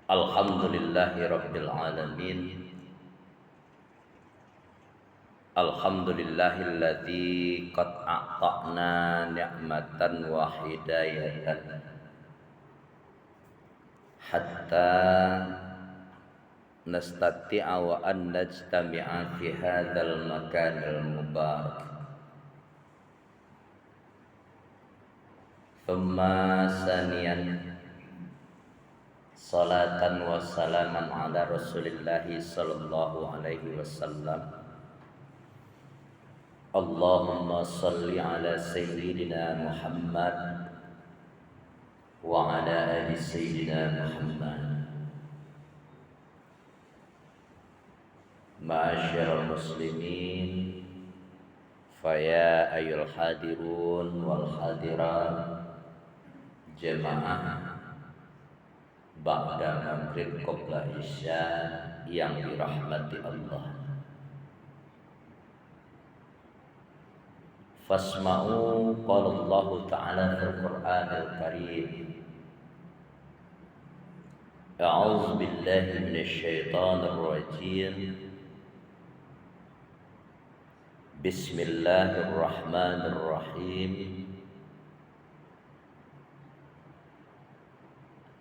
Alhamdulillahi Rabbil Alamin. Alhamdulillahilladzi qad a'ta'na ni'matan wa hidayatan hatta nastati'a wa an najtami'a fi hadzal makanil mubarak. Thumma saniyan salatan wa salaman ala Rasulillahi sallallahu alaihi wasallam. Allahumma salli ala sayyidina Muhammad wa ala ali sayyidina Muhammad. Ma'asyiral muslimin, faya ayyuhal hadirun wal hadirat jamaah ba'da maghrib qabla isya yang dirahmati Allah. Fasma'u qala Allah Ta'ala fil Qur'anil Karim. A'udzu billahi minasy syaithanir rajim. Bismillahirrahmanirrahim.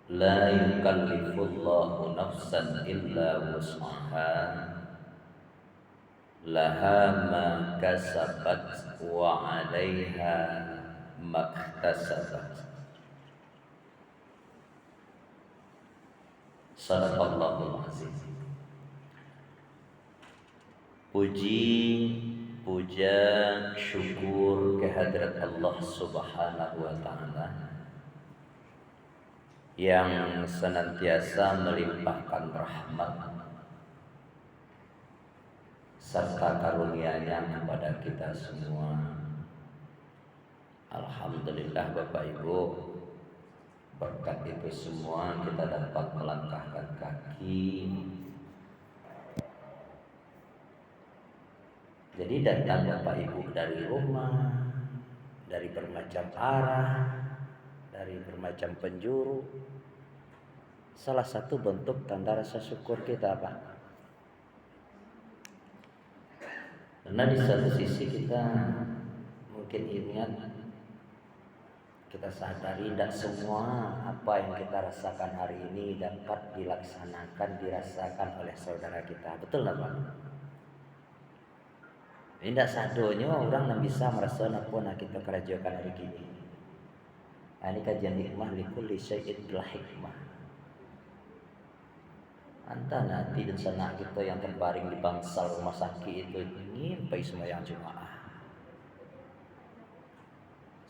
La yukallifullahu nafsan illa wus'aha, laha ma kasabat wa 'alaiha maktasabat. Sadaqallahul azim. Puji, puja, syukur kehadirat Allah Subhanahu wa ta'ala yang senantiasa melimpahkan rahmat serta karunia-Nya kepada kita semua. Alhamdulillah Bapak Ibu, berkat itu semua kita dapat melangkahkan kaki. Jadi datang Bapak Ibu dari rumah, dari bermacam arah, dari bermacam penjuru. Salah satu bentuk tanda rasa syukur kita, Pak. Karena di satu sisi kita mungkin ingat, kita sadari tidak semua apa yang kita rasakan hari ini dapat dilaksanakan, dirasakan oleh saudara kita. Betul lah, Pak? Ini tidak sadonya orang yang bisa merasa apa nak kita kerjakan hari ini. Ini kajian hikmah likulli syai'in bil hikmah. Anta nanti dan sanak kita yang terbaring di bangsal rumah sakit itu ingin pergi sembahyang Jumat.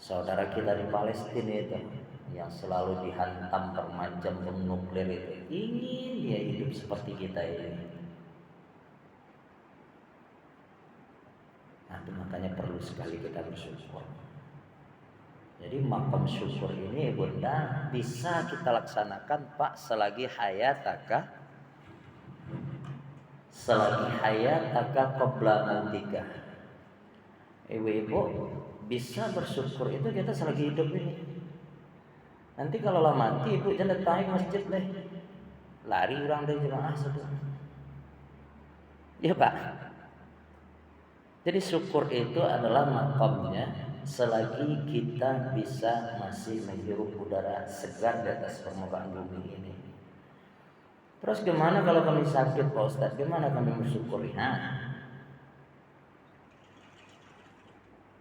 Saudara kita di Palestina itu yang selalu dihantam bermacam bom nuklir itu ingin dia hidup seperti kita ini. Nah, makanya perlu sekali kita bersyukur. Jadi makam syukur ini Bunda bisa kita laksanakan Pak selagi hayataka qabla mautika. Ibu-ibu bisa bersyukur itu kita selagi hidup ini. Nanti kalau lah mati ibu jangan datang masjid deh. Lari orang dari jemaah sudah. Ya Pak. Jadi syukur itu adalah makamnya selagi kita bisa masih menghirup udara segar di atas permukaan bumi ini. Terus gimana kalau kami sakit Pak Ustadz? Gimana kami bersyukuri?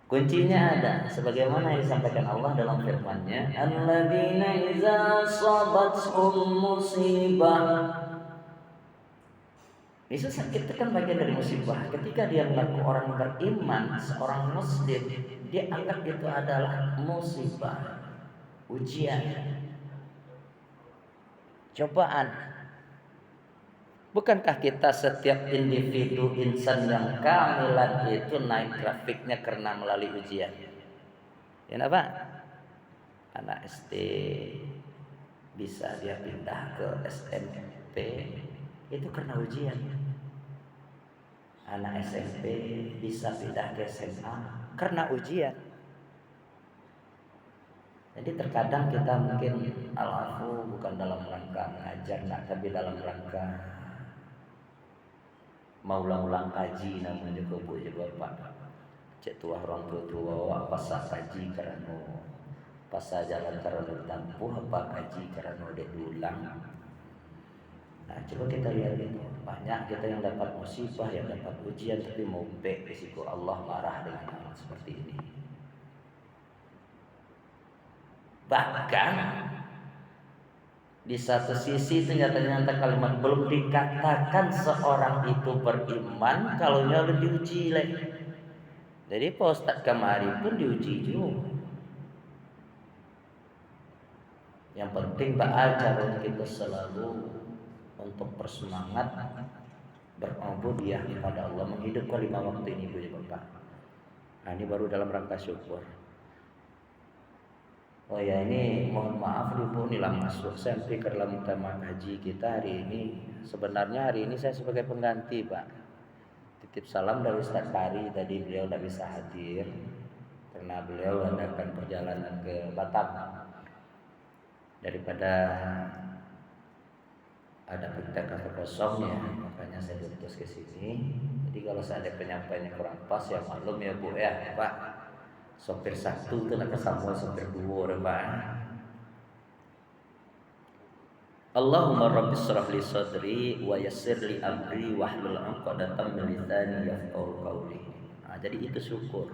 Kuncinya ada sebagaimana yang disampaikan Allah dalam firman-Nya, alladzina idza asabathum musibah. Itu sakit itu kan bagian dari musibah. Ketika dia mengaku orang beriman, seorang muslim, dia anggap itu adalah musibah, ujian, cobaan. Bukankah kita setiap individu insan yang kamilan itu naik grafiknya karena melalui ujian? Ya Pak? Anak SD bisa dia pindah ke SMP itu karena ujian. Anak SMP bisa pindah ke SMA karena ujian. Jadi terkadang kita mungkin al-afu bukan dalam rangka mengajar, tapi dalam rangka mau ulang-ulang kaji namanya kebo je bapak. Cek tua orang tua apa sah kaji karena pasal jalan karena tampuh apa kaji karena dek ulang. Nah coba kita lihat itu, banyak kita yang dapat musibah, yang dapat ujian, tapi mau risiko Allah marah dengan hal seperti ini. Bahkan di satu sisi ternyata kalimat belum dikatakan seorang itu beriman kalau nyalur diuji lagi. Jadi Pak Ustadz kemari pun diuji juga. Yang penting belajar kita selalu untuk bersemangat berubudiyah kepada Allah, menghidupkan 5 waktu ini Bu Bapak. Nah ini baru dalam rangka syukur. Oh ya ini mohon maaf Ibu nila masuk sampai ke dalam tema haji kita hari ini. Sebenarnya hari ini saya sebagai pengganti Pak. Titip salam dari Ustaz Kari, tadi beliau tidak bisa hadir karena beliau adakan perjalanan ke Batam. Daripada ada PTK kosongnya, makanya saya diutus ke sini. Jadi kalau saya ada penyampaiannya kurang pas ya maklum ya Bu ya Pak. Sopir satu itu nak kesambung sopir dua Pak. Allahumma rabbi shrah li sadri wa yassir li amri wahlul 'uqdatam min lisani yafqahu qawli. Nah, jadi itu syukur.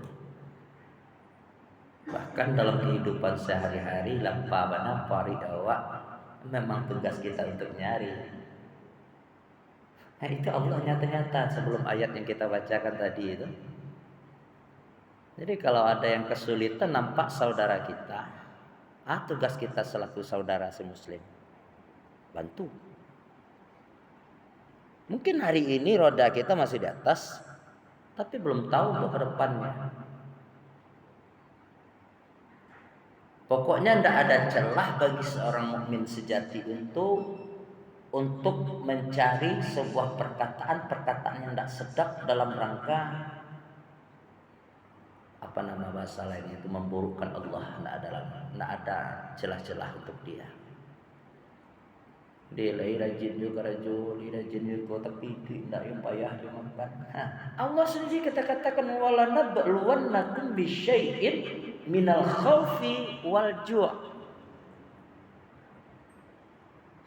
Bahkan dalam kehidupan sehari-hari lampa bana paridawa memang tugas kita untuk nyari. Nah, itu Allah nyata-nyata sebelum ayat yang kita bacakan tadi itu. Jadi kalau ada yang kesulitan nampak saudara kita, tugas kita selaku saudara semuslim bantu. Mungkin hari ini roda kita masih di atas, tapi belum tahu untuk ke depannya. Pokoknya tidak ada celah bagi seorang mukmin sejati untuk mencari sebuah perkataan yang tidak sedap dalam rangka apa nama bahasa lainnya itu memburukkan Allah. Tidak ada celah-celah untuk dia. Dia rajin juga rajin juga tapi tidak yang payah dimakan. Allah sendiri katakan wala nabluwannakum bisyai'in minal khaufi wal ju'.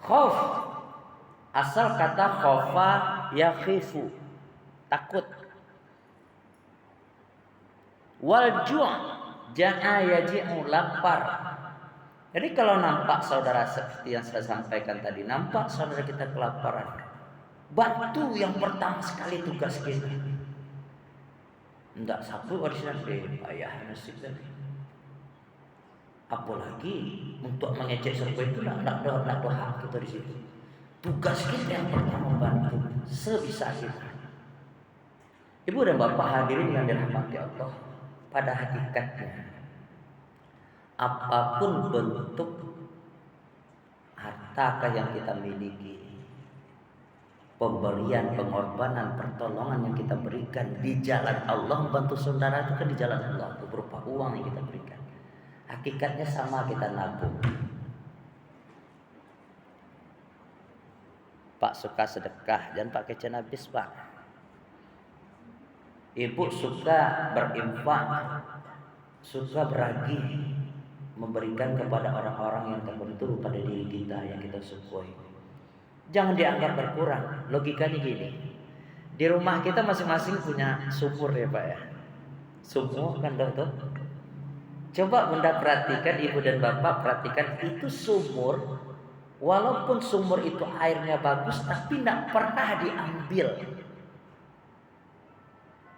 Khauf asal kata khaufa yakhifu, takut. Wal ju' ja'a yaji'u, lapar. Jadi kalau nampak saudara seperti yang saya sampaikan tadi, nampak saudara kita kelaparan, bantu yang pertama sekali tugas kita. Tidak satu orisinal ayah nasib tadi. Apalagi untuk mengecek serupa itu tidak ada hak kita di situ. Tugas kita yang pertama bantu sebisa kita. Ibu dan Bapak hadirin yang dirahmati Allah, pada hakikatnya apapun bentuk harta yang kita miliki, pemberian, pengorbanan, pertolongan yang kita berikan di jalan Allah, membantu saudara itu kan di jalan Allah, itu berupa uang yang kita berikan. Hakikatnya sama, kita nabung. Pak suka sedekah, jangan pakai cen habis Pak. Ibu suka berinfak, suka beragih, memberikan kepada orang-orang yang tertentu pada diri kita yang kita sukai. Jangan dianggap berkurang. Logikanya gini, di rumah kita masing-masing punya sumur ya Pak ya. Sumur kan dokter. Coba Bunda perhatikan, Ibu dan Bapak perhatikan, itu sumur. Walaupun sumur itu airnya bagus, tapi tidak pernah diambil.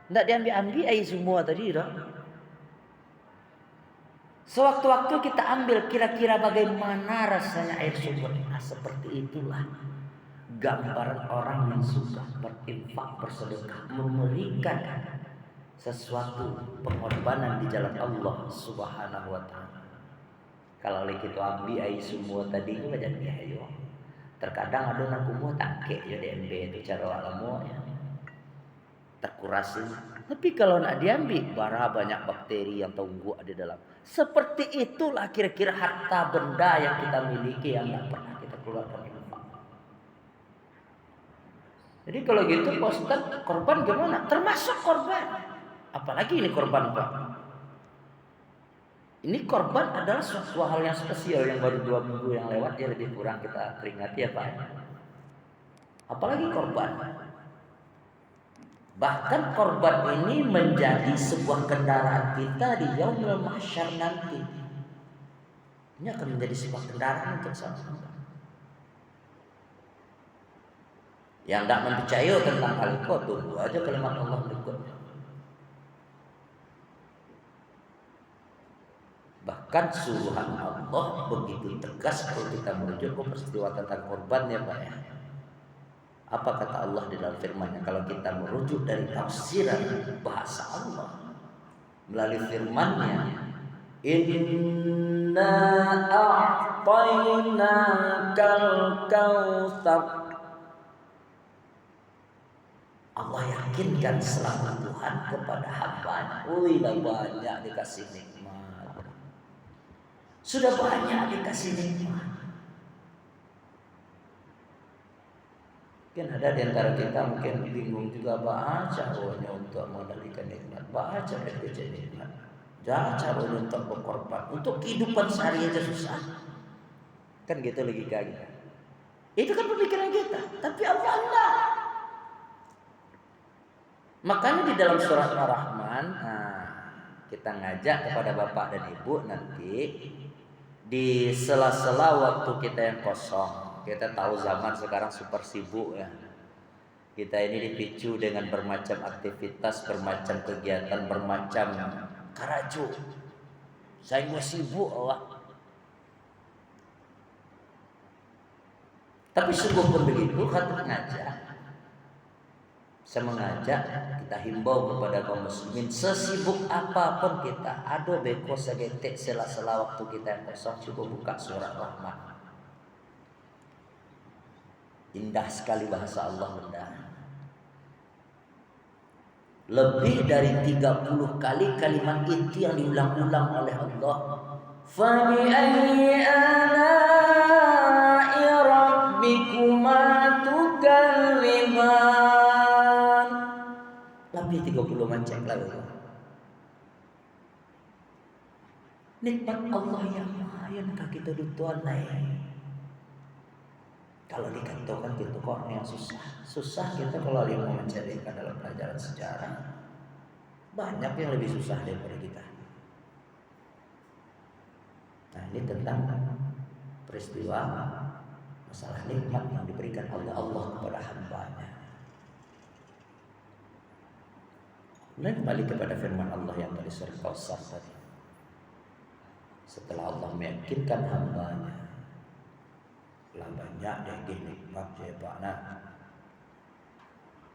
Tidak diambil air semua tadi dong. Sewaktu-waktu kita ambil, kira-kira bagaimana rasanya air sumur. Nah, seperti itulah gambaran orang yang suka berinfak, bersedekah, memberikan sesuatu pengorbanan di jalan Allah Subhanahu wa taala. Kalau kita ambil air sumur tadi itu jadi ayo. Terkadang ada nak kumuh tangke ya DMB itu cara alamu ya. terkurasi. Tapi kalau nak diambil, bara banyak bakteri yang tunggu di dalam. Seperti itulah kira-kira harta benda yang kita miliki yang tidak pernah kita keluarkan infak. Jadi kalau gitu Pak Ustaz, korban gimana? Termasuk korban. Apalagi ini korban Pak. Ini korban adalah suatu hal yang spesial yang baru 2 minggu yang lewat ya lebih kurang kita peringati ya Pak. Apalagi korban. Bahkan korban ini menjadi sebuah kendaraan kita di yaumul mahsyar nanti. Ini akan menjadi sebuah kendaraan untuk sama-sama. Yang tidak mempercayai tentang hal itu, tunggu aja kalimat Allah berikutnya. Bahkan suruhan Allah begitu tegas kalau kita merujuk ke peristiwa tentang korban ya Pak ya. Apa kata Allah di dalam firman-Nya? Kalau kita merujuk dari tafsiran bahasa Allah melalui firman-Nya, Inna a'tainakal kautsar. Allah yakinkan selamat Tuhan kepada hamba-Nya. Banyak dikasih nikmat. Sudah banyak dikasih nikmat. Mungkin ada di antara kita mungkin bingung juga baca caranya untuk mengendalikan nikmat, baca kerja nikmat, caranya untuk berkorban, untuk kehidupan sehari aja susah. Kan gitu logikanya. Itu kan pemikiran kita, tapi Allah enggak. Makanya di dalam surat Ar-Rahman, kita ngajak kepada bapak dan ibu nanti di sela-sela waktu kita yang kosong. Kita tahu zaman sekarang super sibuk ya. Kita ini dipicu dengan bermacam aktivitas, bermacam kegiatan, bermacam karaju. Saya mau sibuk Allah. Tapi sungguh pun begitu, kata ngajak. Saya mengajak, kita himbau kepada kaum muslimin, sesibuk apapun kita, ado beko segetek sela-sela waktu kita yang kosong, coba buka surat Rahman. Indah sekali bahasa Allah benda. Lebih dari 30 kali kalimat itu yang diulang-ulang oleh Allah. Fa bi ayyi ala'i rabbikuma tukalliman. Lebih 30 macam lalu. Nikmat Allah yang mayan kita dutuan naik. Kalau dikatakan gitu kok yang susah kita kalau mau menceritakan dalam pelajaran sejarah banyak yang lebih susah daripada kita. Nah ini tentang peristiwa masalah nikmat yang diberikan oleh Allah kepada hamba-Nya. Kemudian kembali kepada firman Allah yang tadi surat Kautsar tadi. Setelah Allah meyakinkan hamba-Nya, lah banyak deh nikmat ya Pak nah.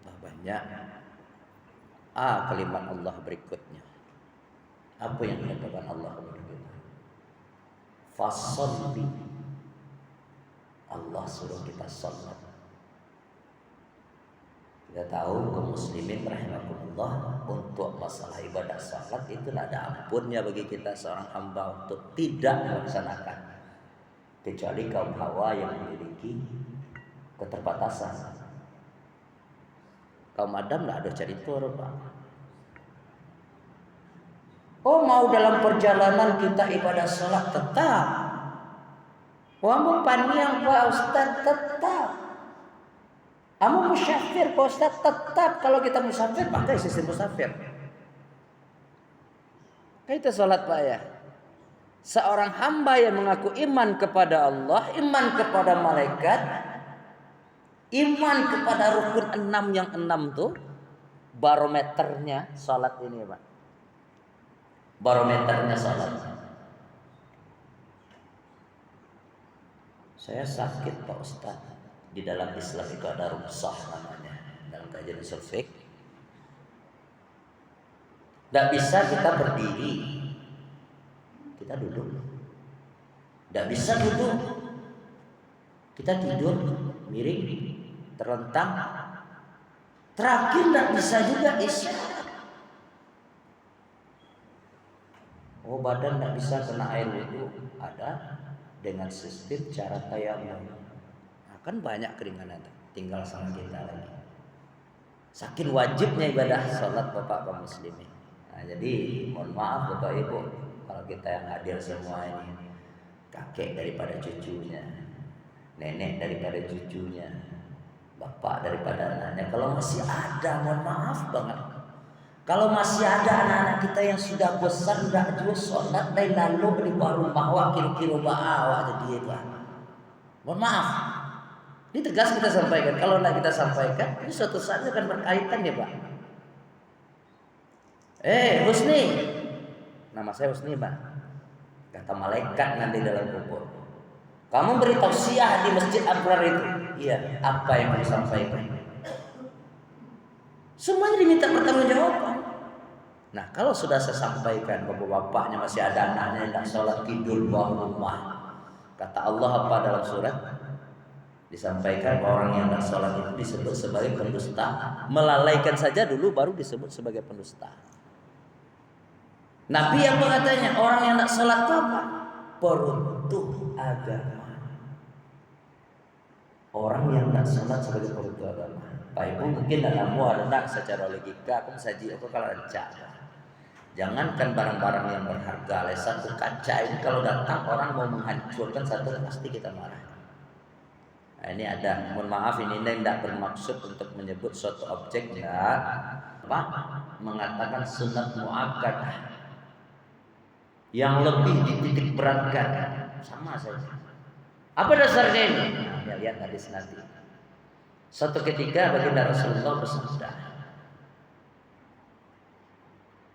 Lah banyak. Kalimat Allah berikutnya. Apa yang dikatakan Allah berikutnya? Fasalli. Allah suruh kita salat. Kita tahu kaum muslimin rahimakumullah, untuk masalah ibadah salat itu tidak ada ampunnya bagi kita seorang hamba untuk tidak melaksanakan. Kecuali kaum Hawa yang memiliki keterbatasan. Kaum Adam tidak ada cerita Pak. Oh mau dalam perjalanan kita ibadah salat tetap. Wamu paniang Pak Ustaz tetap. Amu musafir Pak Ustaz tetap. Kalau kita musafir pakai sistem musafir. Kita salat Pak ya. Seorang hamba yang mengaku iman kepada Allah, iman kepada malaikat, iman kepada rukun 6 yang 6 tuh barometernya salat ini Pak. Barometernya salat. Saya sakit Pak Ustaz. Di dalam Islam itu ada rukhsah namanya. Dalam kajian usul fiqh. Tidak bisa kita berdiri. Kita duduk. Tidak bisa duduk. Kita tidur miring, terlentang. Terakhir tidak bisa juga isyarat. Oh, badan tidak bisa kena air wudu, ada dengan sistem cara tayamum. Nah, kan banyak keringanan, tinggal sama kita lagi. Saking wajibnya ibadah sholat bapak kaum muslimin. Nah, jadi mohon maaf bapak ibu kalau kita yang hadir semua ini, kakek daripada cucunya, nenek daripada cucunya, bapak daripada anaknya. Kalau masih ada, mohon maaf banget. Kalau masih ada anak-anak kita yang sudah besar, sudah jauh sholat dari lalu di bawah rumah wakil-kilo bawa jadi itu. Mohon maaf. Ini tegas kita sampaikan. Kalau tidak kita sampaikan, ini suatu saat akan berkaitan ya Pak. Husni. Nama saya Husni Pak. Kata malaikat nanti dalam kubur. Kamu beri tausiah di Masjid Abrar itu. Iya, apa yang mau disampaikan? Semuanya diminta pertanggungjawaban. Nah, kalau sudah saya sampaikan bapak-bapaknya masih ada anaknya yang tidak sholat tidur bawah rumah. Kata Allah apa dalam surat? Disampaikan orang yang tidak sholat itu disebut sebagai pendusta. Melalaikan saja dulu baru disebut sebagai pendusta. Nabi apa katanya? Orang yang tidak sholat itu apa? Peruntuk agama. Orang yang tidak sholat sebagai peruntuk agama. Pak Ibu mungkin dalam muarna secara logika aku saji aku kalau ada. Jangankan barang-barang yang berharga, satu kaca ini kalau datang orang mau menghancurkan satu pasti kita marah. Nah, ini ada, mohon maaf ini tidak bermaksud untuk menyebut suatu objek enggak, apa? Mengatakan sunat muakkadah yang lebih dititik beratkan sama saja. Apa dasarnya ini? Nah, ya lihat hadis nanti. Suatu ketika baginda Rasulullah bersabda,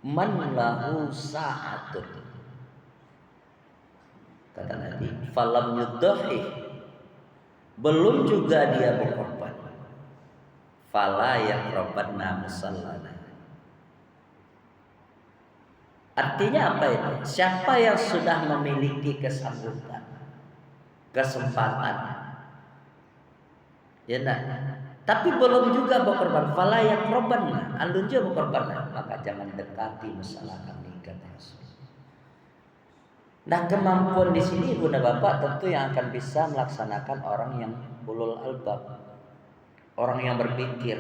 man lahu sa'atun, kata Nabi, falam yudhi, belum juga dia berkorban, fala yaqrabanna musallana. Artinya apa itu? Siapa yang sudah memiliki kesanggupan, kesempatan, ya nak, tapi belum juga berkorban, fala yaqrabanna, alun juga berkorban, maka jangan dekati masalah kami, kata Rasul. Nah, kemampuan di sini ibu dan bapak tentu yang akan bisa melaksanakan orang yang ulul albab, orang yang berpikir.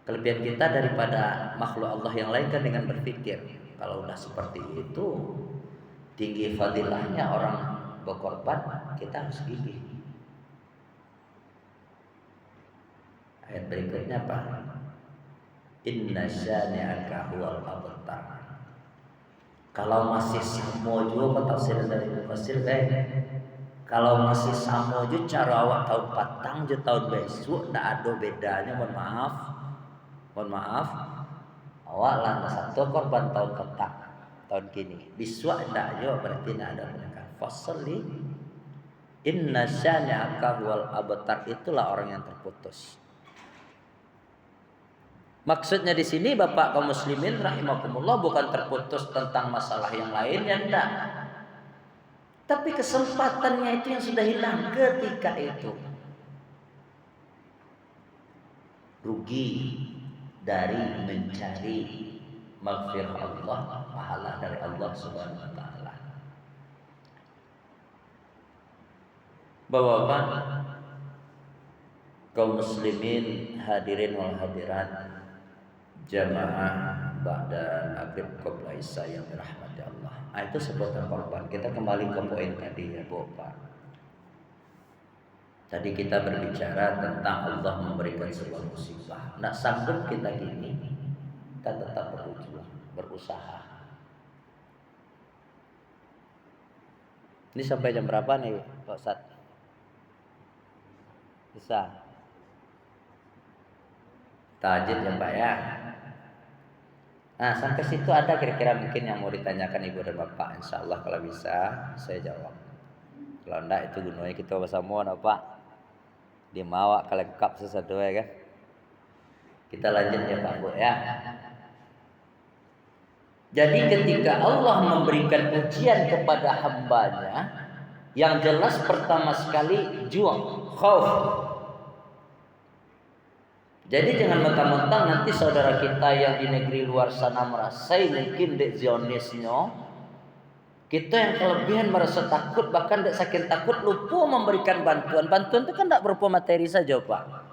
Kelebihan kita daripada makhluk Allah yang lain kan dengan berpikir. Kalau udah seperti itu, tinggi fadilahnya orang berkorban, kita harus gigih. Ayat berikutnya apa? Inna syani'aka huwal abtar. Kalau masih samojo tafsir dari mufassir baik. Kalau masih samojo cara awak tahun patang je tahun besok ndak ada bedanya, mohon maaf. Mohon maaf. Awak lah satu korban tahun petang tahun kini. Biswa ndak yo berarti ndak ada mereka. Fasli inna syani'aka huwal abtar, itulah orang yang terputus. Maksudnya di sini Bapak kaum muslimin rahimakumullah bukan terputus tentang masalah yang lainnya, enggak. Tapi kesempatannya itu yang sudah hilang ketika itu. Rugi dari mencari maghfirah Allah, pahala dari Allah Subhanahu wa taala. Bapak-bapak kaum muslimin hadirin wal hadirat jamaah ba'da maghrib qabla isya yang dirahmati Allah. Itu sebutan korban. Kita kembali ke poin tadi ya Bapak. Tadi kita berbicara tentang Allah memberikan sebuah musibah. Nak sanggup kita gini, kita tetap berjuang, berusaha. Ini sampai jam berapa nih Pak Ustaz? Bisa tahajud ya Pak ya. Nah, sampai situ ada kira-kira mungkin yang mau ditanyakan Ibu dan Bapak. Insya Allah kalau bisa saya jawab. Kalau enggak itu gunanya kita bersama Pak. Di mawak kelengkap sesuatu ya kan. Kita lanjut ya Pak Bu ya. Jadi ketika Allah memberikan ujian kepada hambanya, yang jelas pertama sekali juang, khauf. Jadi jangan mentang-mentang nanti saudara kita yang di negeri luar sana merasai mungkin dek Zionisnya, kita yang kelebihan merasa takut, bahkan dek saking takut lupa memberikan bantuan. Bantuan itu kan tidak berupa materi saja Pak.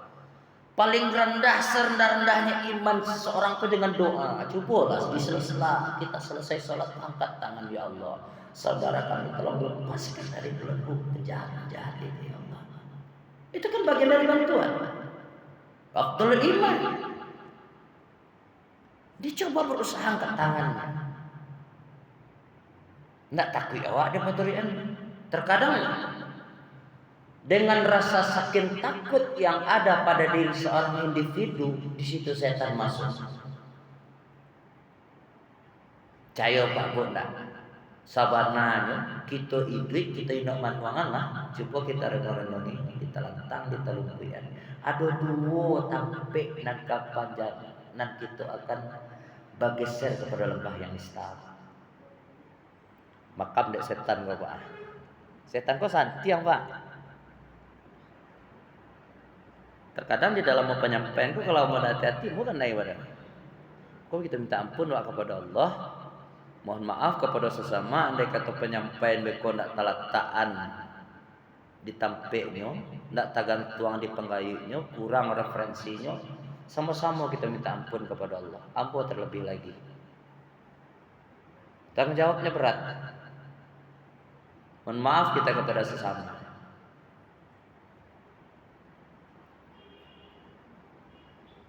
Paling rendah serendah-rendahnya iman seseorang itu dengan doa. Cobalah di sela-sela kita selesai sholat, angkat tangan, ya Allah, saudara kami tolong lepaskan dari belenggu penjahat-penjahat ini ya Allah. Itu kan bagian dari bantuan. Faktor iman. Dicoba berusaha angkat tangannya. Nggak takut awak ada patorian. Terkadang dengan rasa saking takut yang ada pada diri seorang individu, di situ setan masuk. Cayo Pak Bunda, sabarnanya kita idrik, kita inok manwangan lah. Coba kita renung-renungi, kita lantang, kita lumpuyan. Ada dua tampik nan kapan nan kita akan bergeser kepada lembah yang nistapa. Makam dek setan kau Pak. Setan kau santiang Pak. Terkadang di dalam penyampaian kau kalau mau hati-hati bukan naik pada. Kau kita minta ampun Pak kepada Allah. Mohon maaf kepada sesama andai kata penyampaian beko ndak talataan ditampeknya, ndak tagantuang di penggayunya, kurang referensinya, sama-sama kita minta ampun kepada Allah. Ampun terlebih lagi. Tanggung jawabnya berat. Mohon maaf kita kepada sesama.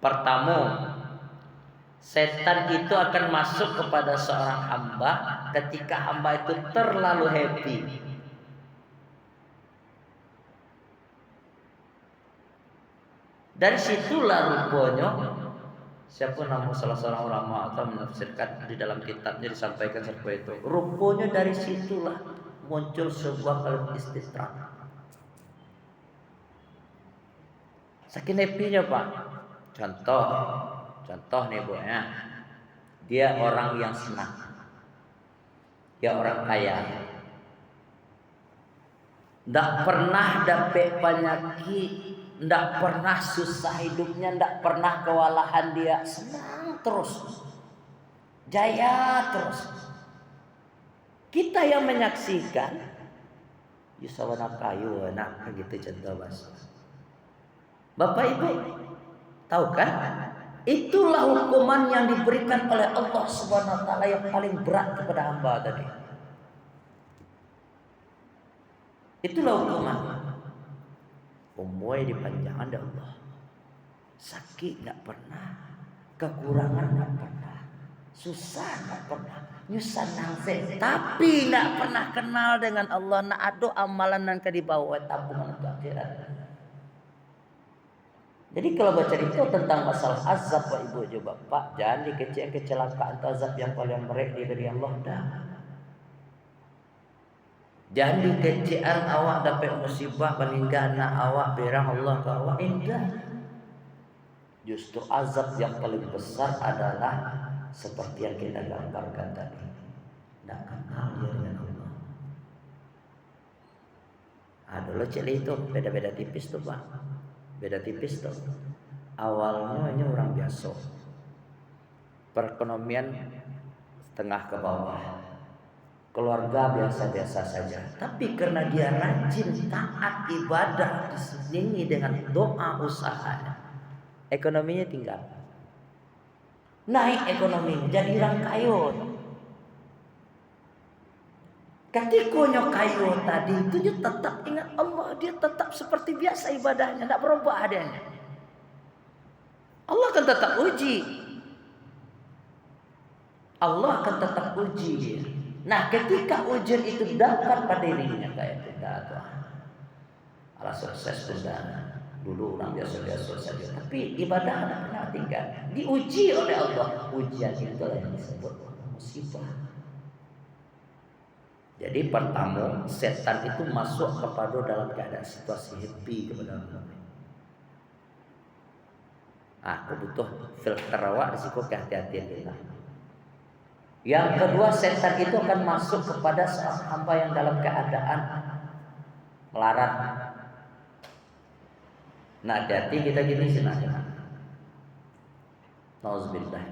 Pertama, setan itu akan masuk kepada seorang hamba ketika hamba itu terlalu happy. Dari situlah rupanya, siapa nama salah seorang ulama atau menafsirkan di dalam kitabnya disampaikan seperti itu. Rupanya dari situlah muncul sebuah kalimat istitrak. Saking happy-nya Pak. Contoh nih Bu ya. Dia orang yang senang. Dia orang kaya. Nggak pernah dapet penyakit, nggak pernah susah hidupnya, nggak pernah kewalahan, dia senang terus, jaya terus. Kita yang menyaksikan, yusawana kayu enak gitu contoh bahasa. Bapak Ibu tahu kan? Itulah hukuman yang diberikan oleh Allah Subhanahu wa taala yang paling berat kepada hamba tadi. Itulah hukuman. Umur dipanjangkan oleh Allah. Sakit enggak pernah, kekurangan enggak pernah, susah enggak pernah, nyusan nangse, tapi enggak pernah kenal dengan Allah. Nak ado amalan nan ka dibawa tabungan untuk akhirat. Jadi kalau baca itu tentang masalah azab Pak Ibu coba Pak, jangan dikecil kecelakaan atau azab yang paling berat dari Allah dah. Jangan dikecian awak dapat musibah meninggal nak awak berang Allah ke awak, enggak. Justru azab yang paling besar adalah seperti yang kita gambarkan tadi. Tidak kenal dia dengan Allah. Dulu cili itu beda-beda tipis tuh Pak. Beda tipis tuh. Awalnya hanya orang biasa. Perekonomian setengah ke bawah. Keluarga biasa-biasa saja, tapi karena dia rajin taat ibadah diselingi dengan doa usahanya, ekonominya tinggal naik, ekonominya jadi orang kaya. Ketika nyok kayu tadi itu dia tetap ingat Allah, dia tetap seperti biasa ibadahnya, tidak berubah adanya. Allah akan tetap uji, Allah akan tetap uji dia. Nah, ketika ujian itu dapat pada dirinya kayak tidak tuh, ala sukses sudah dulu orang biasa-biasa saja, tapi ibadah tidak pernah tinggal, diuji oleh Allah. Ujian itu yang disebut musibah. Jadi pertama setan itu masuk kepada dalam keadaan situasi happy kepada Allah. Aku butuh filter awak risiko kehati-hatian kita. Yang kedua, setan itu akan masuk kepada seorang hamba yang dalam keadaan melarat. Nah, hati-hati kita gini sih, Nauzubillah.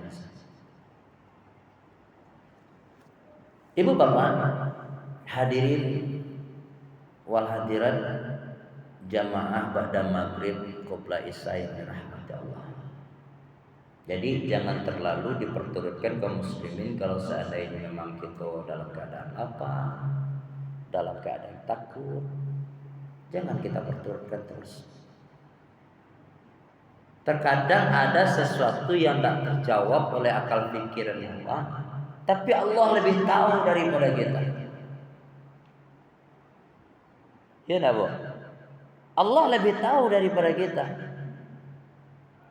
Ibu bapak hadirin wal hadirat jamaah ba'da maghrib qabla isya rahmati Allah. Jadi jangan terlalu diperturutkan kaum muslimin kalau seandainya memang kita dalam keadaan lapar, dalam keadaan takut, jangan kita perturutkan terus. Terkadang ada sesuatu yang tak terjawab oleh akal pikiran Allah, tapi Allah lebih tahu daripada kita. Ya nak bu? Allah lebih tahu daripada kita.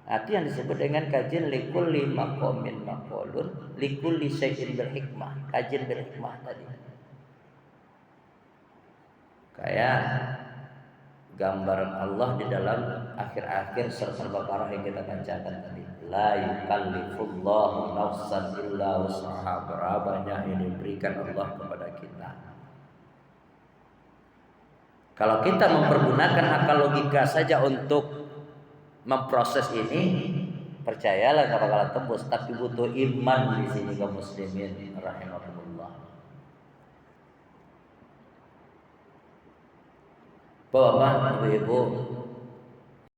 Itu yang disebut dengan kajian likulli maqamin maqalun likulli syai'in bil hikmah. Kajian bil hikmah tadi. Kayak gambar Allah di dalam akhir-akhir surat Al-Baqarah yang kita bacakan tadi. La yukallifullahu nafsan illa wus'aha. Berapa yang diberikan Allah kepada kita. Kalau kita mempergunakan akal logika saja untuk memproses ini, percayalah gak bakalan tembus. Tapi butuh iman di sini kaum muslimin rahimakumullah. Bapak, ibu-ibu